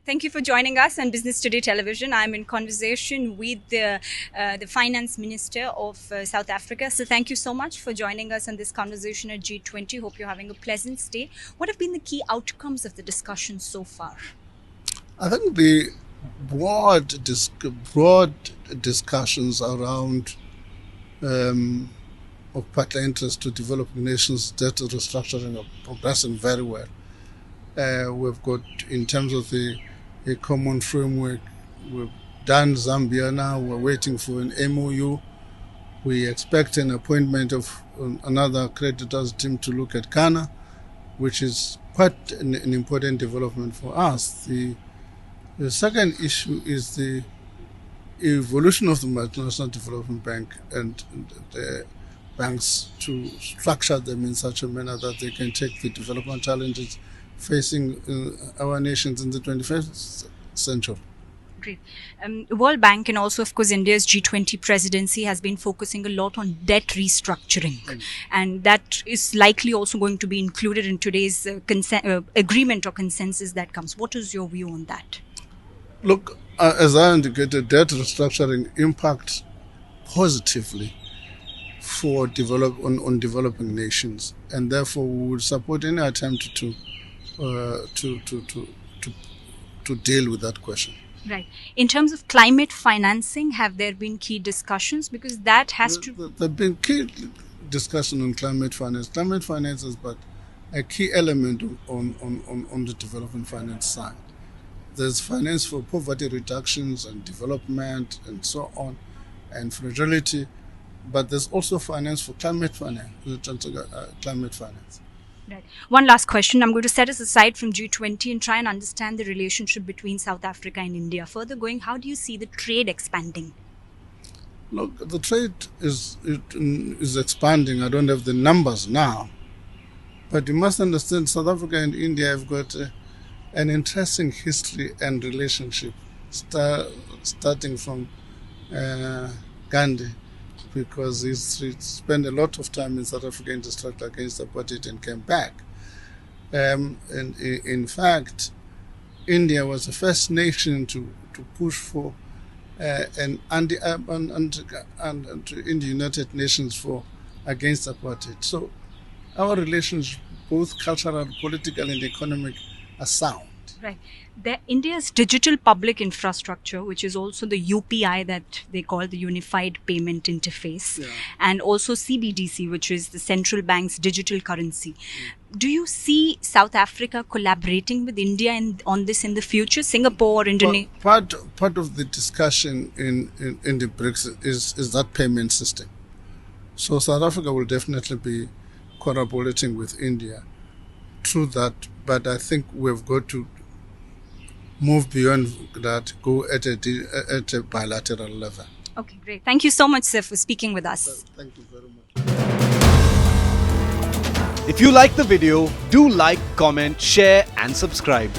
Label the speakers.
Speaker 1: Thank you for joining us on Business Today Television. I'm in conversation with the Finance Minister of South Africa. So thank you so much for joining us on this conversation at G20. Hope you're having a pleasant stay. What have been the key outcomes of the discussion so far?
Speaker 2: I think the broad discussions around of partner interest to developing nations debt restructuring are progressing very well. We've got, in terms of a common framework, we've done Zambia now, we're waiting for an MOU. We expect an appointment of another creditors team to look at Ghana, which is quite an important development for us. The second issue is the evolution of the Multinational Development Bank and the banks to structure them in such a manner that they can take the development challenges facing our nations in the 21st century.
Speaker 1: Great. World Bank and also, of course, India's G20 presidency has been focusing a lot on debt restructuring. And that is likely also going to be included in today's agreement or consensus that comes. What is your view on that?
Speaker 2: Look, as I indicated, debt restructuring impacts positively for on developing nations, and therefore we would support any attempt to deal with that question.
Speaker 1: Right. In terms of climate financing, have there been key discussions? Because that has to...
Speaker 2: There have been key discussion on climate finance. Climate finance is but a key element on the development finance side. There's finance for poverty reductions and development and so on, and fragility, but there's also finance for climate finance.
Speaker 1: Right. One last question. I'm going to set us aside from G20 and try and understand the relationship between South Africa and India. Further going, how do you see the trade expanding?
Speaker 2: Look, the trade is expanding. I don't have the numbers now, but you must understand South Africa and India have got an interesting history and relationship, starting from Gandhi, because he spent a lot of time in South Africa in the struggle against apartheid and came back. And in fact, India was the first nation to push for in the United Nations for against apartheid. So our relations, both cultural, political, and economic, are sound.
Speaker 1: Right. India's digital public infrastructure, which is also the UPI that they call the Unified Payment Interface, and also CBDC, which is the central bank's digital currency. Do you see South Africa collaborating with India on this in the future? Singapore, Indonesia?
Speaker 2: Part of the discussion in the BRICS is that payment system. So South Africa will definitely be collaborating with India through that, but I think we've got to move beyond that, go at a bilateral level.
Speaker 1: Okay, great. Thank you so much, sir, for speaking with us.
Speaker 2: Thank you very much.
Speaker 3: If you like the video, do like, comment, share and subscribe.